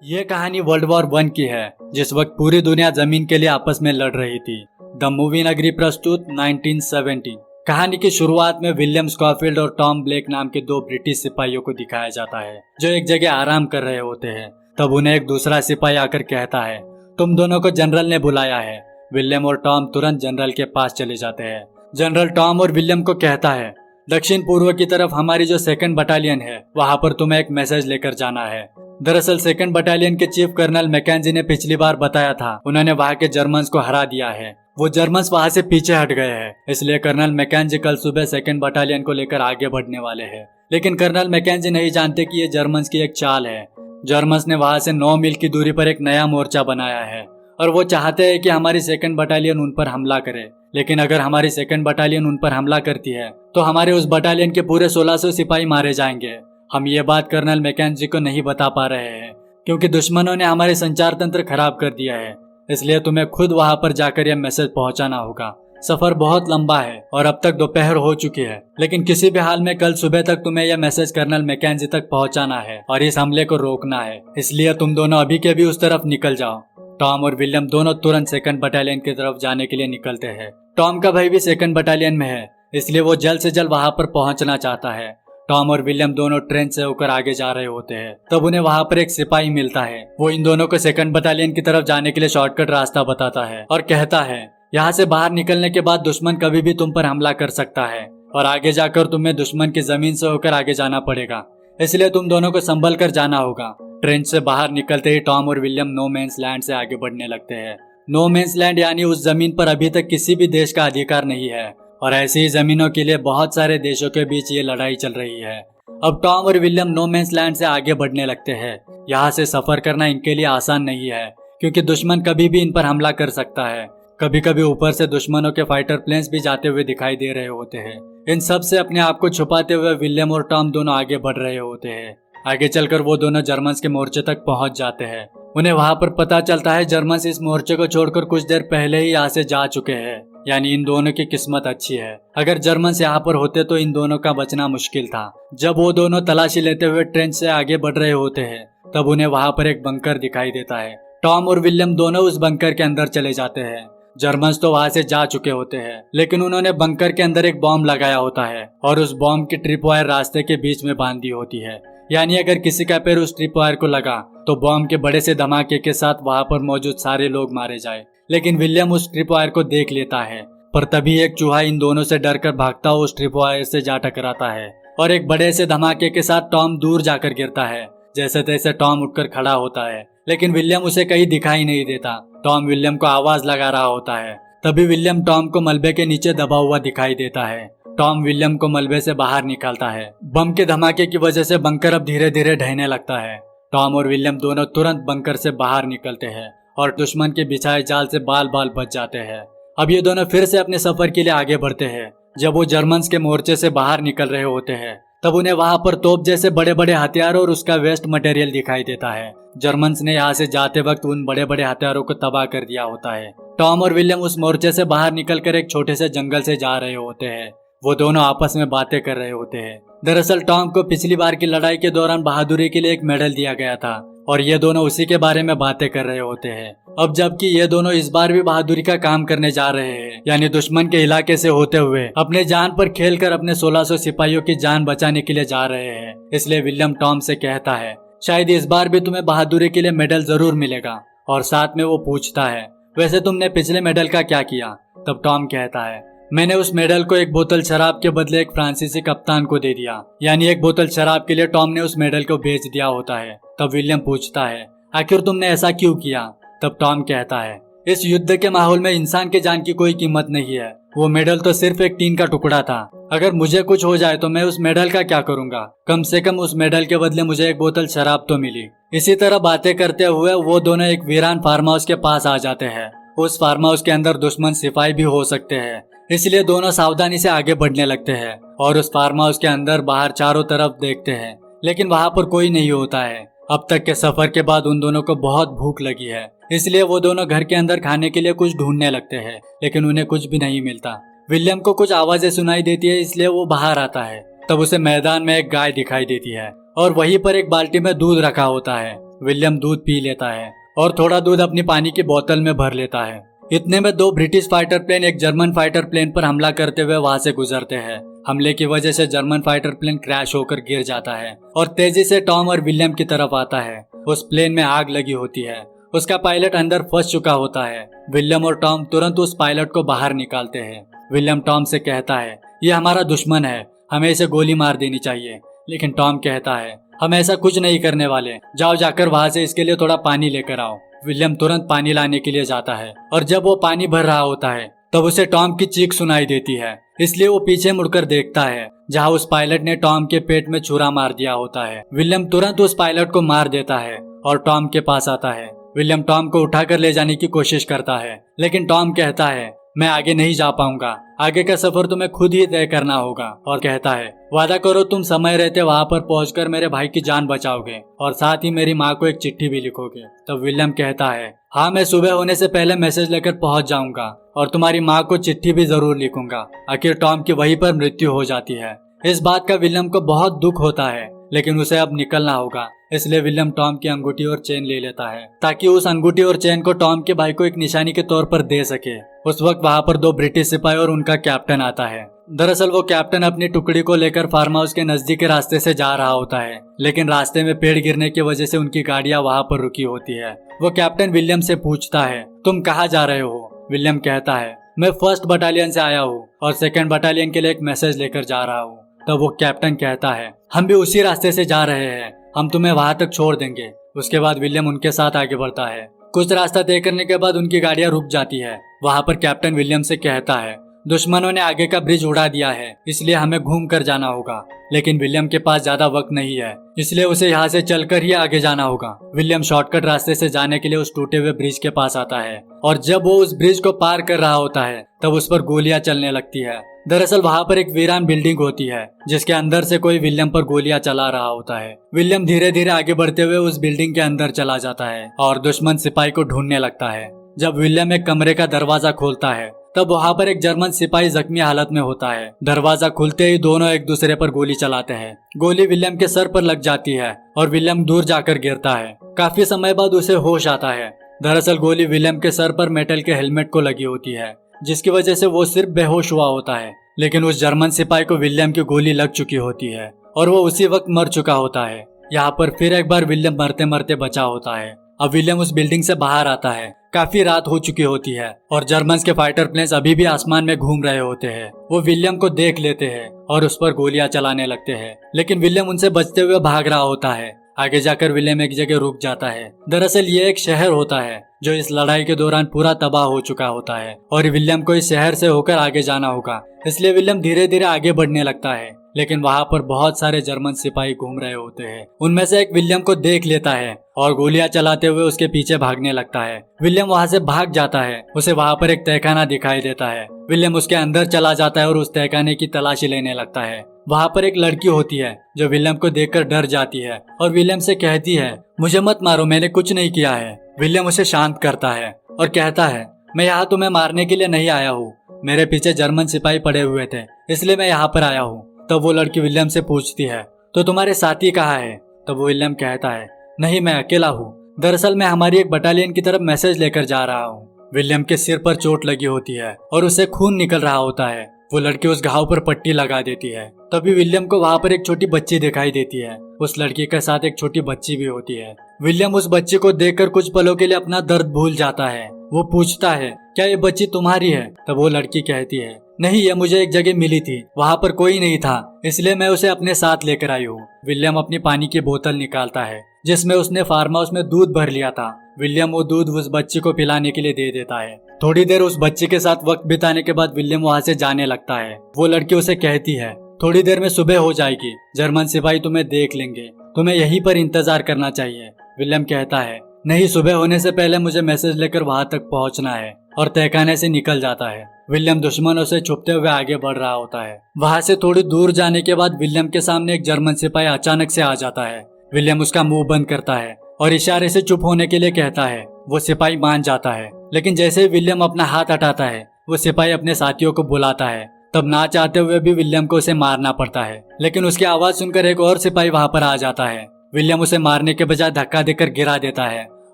ये कहानी world war 1 की है, जिस वक्त पूरी दुनिया जमीन के लिए आपस में लड़ रही थी। द मूवी नगरी प्रस्तुत 1917। कहानी की शुरुआत में विलियम स्कॉफील्ड और टॉम ब्लेक नाम के दो ब्रिटिश सिपाहियों को दिखाया जाता है, जो एक जगह आराम कर रहे होते हैं। तब उन्हें एक दूसरा सिपाही आकर कहता है, तुम दोनों को जनरल ने बुलाया है। विलियम और टॉम तुरंत जनरल के पास चले जाते हैं। जनरल टॉम और विलियम को कहता है, दक्षिण पूर्व की तरफ हमारी जो 2nd बटालियन है, वहां पर तुम्हें एक मैसेज लेकर जाना है। दरअसल 2nd बटालियन के चीफ कर्नल मैकेंजी ने पिछली बार बताया था, उन्होंने वहां के जर्मन्स को हरा दिया है। वो जर्मन्स वहां से पीछे हट गए हैं, इसलिए कर्नल मैकेंजी कल सुबह 2nd बटालियन को लेकर आगे बढ़ने वाले हैं। लेकिन कर्नल मैकेंजी नहीं जानते कि ये जर्मन्स की एक चाल है। जर्मन्स ने वहां से 9 मील की दूरी पर एक नया मोर्चा बनाया है और वो चाहते हैं कि हमारी 2nd बटालियन उन पर हमला करे। लेकिन अगर हमारी 2nd बटालियन उन पर हमला करती है तो हमारे उस बटालियन के पूरे 1600 सिपाही मारे जाएंगे। हम ये बात कर्नल मैकेंजी को नहीं बता पा रहे हैं क्योंकि दुश्मनों ने हमारे संचार तंत्र खराब कर दिया है, इसलिए तुम्हें खुद वहां पर जाकर यह मैसेज पहुंचाना होगा। सफर बहुत लंबा है और अब तक दोपहर हो चुकी है, लेकिन किसी भी हाल में कल सुबह तक तुम्हें यह मैसेज कर्नल मैकेंजी तक पहुंचाना है और इस हमले को रोकना है। इसलिए तुम दोनों अभी के अभी उस तरफ निकल जाओ। टॉम और विलियम दोनों तुरंत 2nd बटालियन की तरफ जाने के लिए निकलते हैं। टॉम का भाई भी 2nd बटालियन में है, इसलिए वो जल्द से जल्द वहां पर पहुंचना चाहता है। टॉम और विलियम दोनों ट्रेन से होकर आगे जा रहे होते हैं। तब उन्हें वहां पर एक सिपाही मिलता है। वो इन दोनों को 2nd बटालियन की तरफ जाने के लिए शॉर्टकट रास्ता बताता है और कहता है, यहाँ से बाहर निकलने के बाद दुश्मन कभी भी तुम पर हमला कर सकता है और आगे जाकर तुम्हें दुश्मन की जमीन से होकर आगे जाना पड़ेगा, इसलिए तुम दोनों को संभल कर जाना होगा। ट्रेन से बाहर निकलते ही टॉम और विलियम नो मैंस लैंड से आगे बढ़ने लगते हैं। नो मैंस लैंड यानी उस जमीन पर अभी तक किसी भी देश का अधिकार नहीं है और ऐसी ही जमीनों के लिए बहुत सारे देशों के बीच ये लड़ाई चल रही है। अब टॉम और विलियम नो मैंस लैंड से आगे बढ़ने लगते हैं। यहाँ से सफर करना इनके लिए आसान नहीं है क्योंकि दुश्मन कभी भी इन पर हमला कर सकता है। कभी कभी ऊपर से दुश्मनों के फाइटर प्लेन्स भी जाते हुए दिखाई दे रहे होते हैं। इन सब से अपने आप को छुपाते हुए विलियम और टॉम दोनों आगे बढ़ रहे होते हैं। आगे चलकर वो दोनों जर्मन्स के मोर्चे तक पहुंच जाते हैं। उन्हें वहां पर पता चलता है जर्मन्स इस मोर्चे को छोड़कर कुछ देर पहले ही यहाँ से जा चुके हैं, यानी इन दोनों की किस्मत अच्छी है। अगर जर्मन्स यहाँ पर होते तो इन दोनों का बचना मुश्किल था। जब वो दोनों तलाशी लेते हुए ट्रेन से आगे बढ़ रहे होते हैं तब उन्हें वहां पर एक बंकर दिखाई देता है। टॉम और विलियम दोनों उस बंकर के अंदर चले जाते हैं। जर्मन्स तो वहां से जा चुके होते हैं, लेकिन उन्होंने बंकर के अंदर एक बॉम्ब लगाया होता है और उस बॉम्ब की ट्रिप वायर रास्ते के बीच में बांधी होती है, यानी अगर किसी का पैर उस ट्रिप वायर को लगा तो बॉम्ब के बड़े से धमाके के साथ वहां पर मौजूद सारे लोग मारे जाए। लेकिन विलियम उस ट्रिप वायर को देख लेता है, पर तभी एक चूहा इन दोनों से डरकर भागता हुआ उस ट्रिप वायर से जा टकराता है और एक बड़े से धमाके के साथ टॉम दूर जाकर गिरता है। जैसे तैसे टॉम उठकर खड़ा होता है, लेकिन विलियम उसे कहीं दिखाई नहीं देता। टॉम विलियम को आवाज लगा रहा होता है। तभी विलियम टॉम को मलबे के नीचे दबा हुआ दिखाई देता है। टॉम विलियम को मलबे से बाहर निकालता है। बम के धमाके की वजह से बंकर अब धीरे धीरे ढहने लगता है। टॉम और विलियम दोनों तुरंत बंकर से बाहर निकलते हैं और दुश्मन के बिछाए जाल से बाल बाल बच जाते हैं। अब ये दोनों फिर से अपने सफर के लिए आगे बढ़ते हैं। जब वो जर्मन्स के मोर्चे से बाहर निकल रहे होते हैं तब उन्हें वहां पर तोप जैसे बड़े बड़े हथियार और उसका वेस्ट मटेरियल दिखाई देता है। जर्मन्स ने यहाँ से जाते वक्त उन बड़े बड़े हथियारों को तबाह कर दिया होता है। टॉम और विलियम उस मोर्चे से बाहर निकलकर एक छोटे से जंगल से जा रहे होते हैं। वो दोनों आपस में बातें कर रहे होते हैं। दरअसल टॉम को पिछली बार की लड़ाई के दौरान बहादुरी के लिए एक मेडल दिया गया था और ये दोनों उसी के बारे में बातें कर रहे होते हैं। अब जबकि ये दोनों इस बार भी बहादुरी का काम करने जा रहे हैं, यानी दुश्मन के इलाके से होते हुए अपने जान पर खेलकर अपने 1600 सिपाहियों की जान बचाने के लिए जा रहे हैं। इसलिए विलियम टॉम से कहता है, शायद इस बार भी तुम्हें बहादुरी के लिए मेडल जरूर मिलेगा। और साथ में वो पूछता है, वैसे तुमने पिछले मेडल का क्या किया? तब टॉम कहता है, मैंने उस मेडल को एक बोतल शराब के बदले एक फ्रांसीसी कप्तान को दे दिया। यानी एक बोतल शराब के लिए टॉम ने उस मेडल को बेच दिया होता है। तब विलियम पूछता है, आखिर तुमने ऐसा क्यों किया? तब टॉम कहता है, इस युद्ध के माहौल में इंसान के जान की कोई कीमत नहीं है। वो मेडल तो सिर्फ एक टीन का टुकड़ा था। अगर मुझे कुछ हो जाए तो मैं उस मेडल का क्या करूंगा? कम से कम उस मेडल के बदले मुझे एक बोतल शराब तो मिली। इसी तरह बातें करते हुए वो दोनों एक वीरान फार्म हाउस के पास आ जाते हैं। उस फार्म हाउस के अंदर दुश्मन सिपाही भी हो सकते हैं, इसलिए दोनों सावधानी से आगे बढ़ने लगते हैं और उस फार्म हाउस के अंदर बाहर चारों तरफ देखते हैं, लेकिन वहां पर कोई नहीं होता है। अब तक के सफर के बाद उन दोनों को बहुत भूख लगी है, इसलिए वो दोनों घर के अंदर खाने के लिए कुछ ढूंढने लगते हैं, लेकिन उन्हें कुछ भी नहीं मिलता। विलियम को कुछ आवाजें सुनाई देती है, इसलिए वो बाहर आता है। तब उसे मैदान में एक गाय दिखाई देती है और वहीं पर एक बाल्टी में दूध रखा होता है। विलियम दूध पी लेता है और थोड़ा दूध अपनी पानी की बोतल में भर लेता है। इतने में 2 ब्रिटिश फाइटर प्लेन एक जर्मन फाइटर प्लेन पर हमला करते हुए वहां से गुजरते हैं। हमले की वजह से जर्मन फाइटर प्लेन क्रैश होकर गिर जाता है और तेजी से टॉम और विलियम की तरफ आता है। उस प्लेन में आग लगी होती है। उसका पायलट अंदर फंस चुका होता है। विलियम और टॉम तुरंत उस पायलट को बाहर निकालते हैं। विलियम टॉम से कहता है, ये हमारा दुश्मन है, हमें इसे गोली मार देनी चाहिए। लेकिन टॉम कहता है, हम ऐसा कुछ नहीं करने वाले, जाओ जाकर वहां से इसके लिए थोड़ा पानी लेकर आओ। विलियम तुरंत पानी लाने के लिए जाता है और जब वो पानी भर रहा होता है तब उसे टॉम की चीख सुनाई देती है। इसलिए वो पीछे मुड़कर देखता है जहाँ उस पायलट ने टॉम के पेट में छुरा मार दिया होता है। विलियम तुरंत उस पायलट को मार देता है और टॉम के पास आता है। विलियम टॉम को उठाकर ले जाने की कोशिश करता है, लेकिन टॉम कहता है, मैं आगे नहीं जा पाऊंगा, आगे का सफर तुम्हें खुद ही तय करना होगा। और कहता है, वादा करो तुम समय रहते वहां पर पहुंचकर मेरे भाई की जान बचाओगे और साथ ही मेरी माँ को एक चिट्ठी भी लिखोगे। तब विलियम कहता है, हाँ मैं सुबह होने से पहले मैसेज लेकर पहुंच जाऊंगा और तुम्हारी माँ को चिट्ठी भी जरूर लिखूंगा। आखिर टॉम की वहीं पर मृत्यु हो जाती है। इस बात का विलियम को बहुत दुख होता है, लेकिन उसे अब निकलना होगा। इसलिए विलियम टॉम की अंगूठी और चेन ले लेता है ताकि उस अंगूठी और चेन को टॉम के भाई को एक निशानी के तौर पर दे सके। उस वक्त वहां पर 2 ब्रिटिश सिपाही और उनका कैप्टन आता है। दरअसल वो कैप्टन अपनी टुकड़ी को लेकर फार्म हाउस के नजदीक के रास्ते से जा रहा होता है, लेकिन रास्ते में पेड़ गिरने की वजह से उनकी गाड़ियां वहां पर रुकी होती है। वो कैप्टन विलियम से पूछता है, तुम कहाँ जा रहे हो? विलियम कहता है, मैं 1st बटालियन से आया हूँ और 2nd बटालियन के लिए एक मैसेज लेकर जा रहा हूँ। तब वो कैप्टन कहता है, हम भी उसी रास्ते से जा रहे हैं, हम तुम्हें वहां तक छोड़ देंगे। उसके बाद विलियम उनके साथ आगे बढ़ता है। कुछ रास्ता तय करने के बाद उनकी गाड़ियां रुक जाती है। वहां पर कैप्टन विलियम से कहता है, दुश्मनों ने आगे का ब्रिज उड़ा दिया है, इसलिए हमें घूम कर जाना होगा। लेकिन विलियम के पास ज्यादा वक्त नहीं है, इसलिए उसे यहाँ से चलकर ही आगे जाना होगा। विलियम शॉर्टकट रास्ते से जाने के लिए उस टूटे हुए ब्रिज के पास आता है और जब वो उस ब्रिज को पार कर रहा होता है तब उस पर गोलियां चलने लगती है। दरअसल वहां पर एक वीरान बिल्डिंग होती है जिसके अंदर से कोई विलियम पर गोलियां चला रहा होता है। विलियम धीरे धीरे आगे बढ़ते हुए उस बिल्डिंग के अंदर चला जाता है और दुश्मन सिपाही को ढूंढने लगता है। जब विलियम एक कमरे का दरवाजा खोलता है तब वहां पर एक जर्मन सिपाही जख्मी हालत में होता है। दरवाजा खुलते ही दोनों एक दूसरे पर गोली चलाते हैं। गोली विलियम के सर पर लग जाती है और विलियम दूर जाकर गिरता है। काफी समय बाद उसे होश आता है। दरअसल गोली विलियम के सर पर मेटल के हेलमेट को लगी होती है, जिसकी वजह से वो सिर्फ बेहोश हुआ होता है। लेकिन उस जर्मन सिपाही को विलियम की गोली लग चुकी होती है और वो उसी वक्त मर चुका होता है। यहाँ पर फिर एक बार विलियम मरते मरते बचा होता है। अब विलियम उस बिल्डिंग से बाहर आता है। काफी रात हो चुकी होती है और जर्मन्स के फाइटर प्लेन्स अभी भी आसमान में घूम रहे होते हैं। वो विलियम को देख लेते हैं और उस पर गोलियां चलाने लगते हैं, लेकिन विलियम उनसे बचते हुए भाग रहा होता है। आगे जाकर विलियम एक जगह रुक जाता है। दरअसल ये एक शहर होता है जो इस लड़ाई के दौरान पूरा तबाह हो चुका होता है और विलियम को इस शहर से होकर आगे जाना होगा। इसलिए विलियम धीरे धीरे आगे बढ़ने लगता है, लेकिन वहां पर बहुत सारे जर्मन सिपाही घूम रहे होते हैं। उनमें से एक विलियम को देख लेता है और गोलियां चलाते हुए उसके पीछे भागने लगता है। विलियम वहां से भाग जाता है। उसे वहां पर एक तहखाना दिखाई देता है। विलियम उसके अंदर चला जाता है और उस तहखाने की तलाशी लेने लगता है। वहां पर एक लड़की होती है जो विलियम को देखकर डर जाती है और विलियम से कहती है, मुझे मत मारो, मैंने कुछ नहीं किया है। विलियम उसे शांत करता है और कहता है, मैं यहाँ तुम्हें मारने के लिए नहीं आया हूँ, मेरे पीछे जर्मन सिपाही पड़े हुए थे इसलिए मैं यहाँ पर आया हूँ। तब वो लड़की विलियम से पूछती है, तो तुम्हारे साथी कहाँ है? तब वो विलियम कहता है, नहीं मैं अकेला हूँ, दरअसल मैं हमारी एक बटालियन की तरफ मैसेज लेकर जा रहा हूँ। विलियम के सिर पर चोट लगी होती है और उसे खून निकल रहा होता है। वो लड़की उस घाव पर पट्टी लगा देती है। तभी विलियम को वहां पर एक छोटी बच्ची दिखाई देती है। उस लड़की के साथ एक छोटी बच्ची भी होती है। विलियम उस बच्ची को देखकर कुछ पलों के लिए अपना दर्द भूल जाता है। वो पूछता है, क्या ये बच्ची तुम्हारी है? तब वो लड़की कहती है, नहीं, ये मुझे एक जगह मिली थी, वहाँ पर कोई नहीं था, इसलिए मैं उसे अपने साथ लेकर आई हूँ। विलियम अपनी पानी की बोतल निकालता है जिसमें उसने फार्म हाउस में दूध भर लिया था। विलियम वो दूध उस बच्ची को पिलाने के लिए दे देता है। थोड़ी देर उस बच्ची के साथ वक्त बिताने के बाद विलियम वहाँ से जाने लगता है। वो लड़की उसे कहती है, थोड़ी देर में सुबह हो जाएगी, जर्मन सिपाही तुम्हें देख लेंगे, तुम्हें यहीं पर इंतजार करना चाहिए। विलियम कहता है, नहीं, सुबह होने से पहले मुझे मैसेज लेकर वहां तक पहुंचना है, और तहखाने से निकल जाता है। विलियम दुश्मनों से छुपते हुए आगे बढ़ रहा होता है। वहां से थोड़ी दूर जाने के बाद विलियम के सामने एक जर्मन सिपाही अचानक से आ जाता है। विलियम उसका मुंह बंद करता है और इशारे से चुप होने के लिए कहता है। वो सिपाही मान जाता है, लेकिन जैसे ही विलियम अपना हाथ हटाता है वो सिपाही अपने साथियों को बुलाता है तब ना चाहते हुए भी विलियम को उसे मारना पड़ता है, लेकिन उसकी आवाज सुनकर एक और सिपाही वहां पर आ जाता है। विलियम उसे मारने के बजाय धक्का देकर गिरा देता है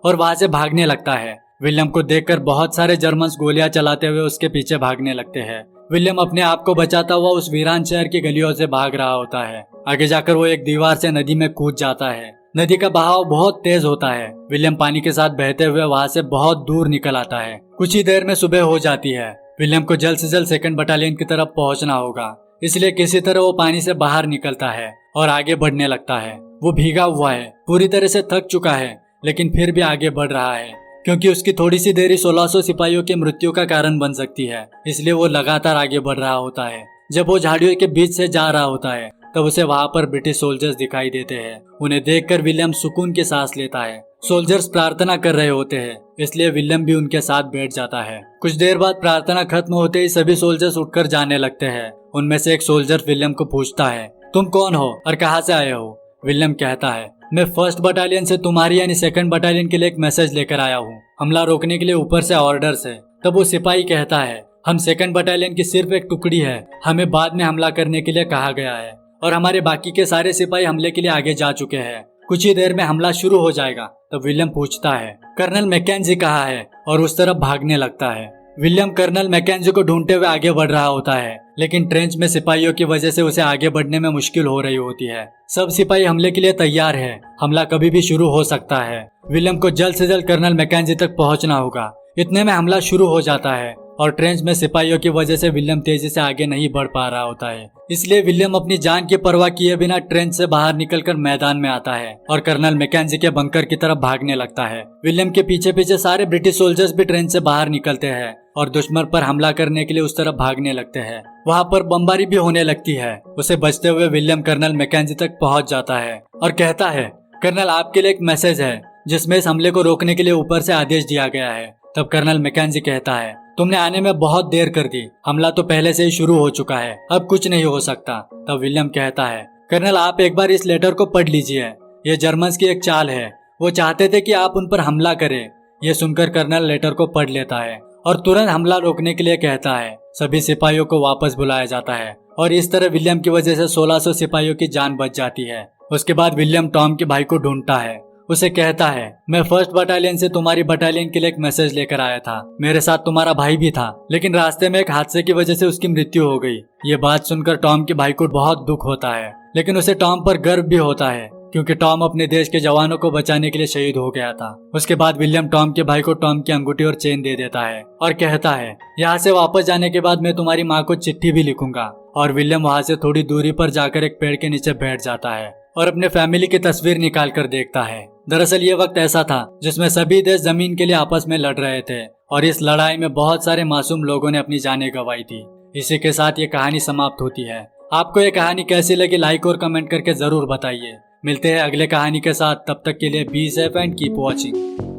और वहां से भागने लगता है। विलियम को देखकर बहुत सारे जर्मन्स गोलियां चलाते हुए उसके पीछे भागने लगते हैं। विलियम अपने आप को बचाता हुआ उस वीरान शहर की गलियों से भाग रहा होता है। आगे जाकर वो एक दीवार से नदी में कूद जाता है। नदी का बहाव बहुत तेज होता है। विलियम पानी के साथ बहते हुए वहां से बहुत दूर निकल आता है। कुछ ही देर में सुबह हो जाती है। विलियम को जल्द से जल्द 2nd बटालियन की तरफ पहुंचना होगा, इसलिए किसी तरह वो पानी से बाहर निकलता है और आगे बढ़ने लगता है। वो भीगा हुआ है, पूरी तरह से थक चुका है, लेकिन फिर भी आगे बढ़ रहा है, क्योंकि उसकी थोड़ी सी देरी 1600 सिपाहियों की मृत्यु का कारण बन सकती है। इसलिए वो लगातार आगे बढ़ रहा होता है। जब वो झाड़ियों के बीच से जा रहा होता है तब उसे वहां पर ब्रिटिश सोल्जर्स दिखाई देते हैं। उन्हें देखकर विलियम सुकून की सांस लेता है। सोल्जर्स प्रार्थना कर रहे होते हैं, इसलिए विलियम भी उनके साथ बैठ जाता है। कुछ देर बाद प्रार्थना खत्म होते ही सभी सोल्जर्स उठकर जाने लगते हैं। उनमें से एक सोल्जर विलियम को पूछता है, तुम कौन हो और कहाँ से आए हो? विलियम कहता है, मैं 1st बटालियन से तुम्हारी यानी 2nd बटालियन के लिए एक मैसेज लेकर आया हूँ। हमला रोकने के लिए ऊपर से ऑर्डर्स है। तब वो सिपाही कहता है, हम 2nd बटालियन की सिर्फ एक टुकड़ी है, हमें बाद में हमला करने के लिए कहा गया है और हमारे बाकी के सारे सिपाही हमले के लिए आगे जा चुके हैं। कुछ ही देर में हमला शुरू हो जाएगा। तब विलियम पूछता है, कर्नल मैकेंजी कहाँ है? और उस तरफ भागने लगता है। विलियम कर्नल मैकेंजी को ढूंढते हुए आगे बढ़ रहा होता है, लेकिन ट्रेंच में सिपाहियों की वजह से उसे आगे बढ़ने में मुश्किल हो रही होती है। सब सिपाही हमले के लिए तैयार है, हमला कभी भी शुरू हो सकता है। विलियम को जल्द से जल्द कर्नल मैकेंजी तक पहुंचना होगा। इतने में हमला शुरू हो जाता है और ट्रेंच में सिपाहियों की वजह से विलियम तेजी से आगे नहीं बढ़ पा रहा होता है। इसलिए विलियम अपनी जान की परवाह किए बिना ट्रेंच से बाहर निकलकर मैदान में आता है और कर्नल मैकेंजी के बंकर की तरफ भागने लगता है। विलियम के पीछे पीछे सारे ब्रिटिश सोल्जर्स भी ट्रेंच से बाहर निकलते हैं और दुश्मन पर हमला करने के लिए उस तरफ भागने लगते हैं। वहाँ पर बमबारी भी होने लगती है। उसे बचते हुए विलियम कर्नल मैकेंजी तक पहुँच जाता है और कहता है, कर्नल आपके लिए एक मैसेज है जिसमें इस हमले को रोकने के लिए ऊपर से आदेश दिया गया है। तब कर्नल मैकेंजी कहता है, तुमने आने में बहुत देर कर दी, हमला तो पहले से ही शुरू हो चुका है, अब कुछ नहीं हो सकता। तब विलियम कहता है, कर्नल आप एक बार इस लेटर को पढ़ लीजिए, ये जर्मन्स की एक चाल है, वो चाहते थे कि आप उन पर हमला करें। ये सुनकर कर्नल लेटर को पढ़ लेता है और तुरंत हमला रोकने के लिए कहता है। सभी सिपाहियों को वापस बुलाया जाता है और इस तरह विलियम की वजह से 1600 सिपाहियों की जान बच जाती है। उसके बाद विलियम टॉम के भाई को ढूंढता है। उसे कहता है, मैं 1st बटालियन से तुम्हारी बटालियन के लिए एक मैसेज लेकर आया था। मेरे साथ तुम्हारा भाई भी था, लेकिन रास्ते में एक हादसे की वजह से उसकी मृत्यु हो गई। ये बात सुनकर टॉम के भाई को बहुत दुख होता है, लेकिन उसे टॉम पर गर्व भी होता है क्योंकि टॉम अपने देश के जवानों को बचाने के लिए शहीद हो गया था। उसके बाद विलियम टॉम के भाई को टॉम की अंगूठी और चेन दे देता है और कहता है, यहाँ से वापस जाने के बाद मैं तुम्हारी माँ को चिट्ठी भी लिखूंगा। और विलियम वहाँ से थोड़ी दूरी पर जाकर एक पेड़ के नीचे बैठ जाता है और अपने फैमिली की तस्वीर निकाल कर देखता है। दरअसल ये वक्त ऐसा था जिसमें सभी देश जमीन के लिए आपस में लड़ रहे थे और इस लड़ाई में बहुत सारे मासूम लोगों ने अपनी जानें गंवाई थी। इसी के साथ ये कहानी समाप्त होती है। आपको ये कहानी कैसी लगी लाइक और कमेंट करके जरूर बताइए। मिलते हैं अगले कहानी के साथ, तब तक के लिए be safe and keep watching.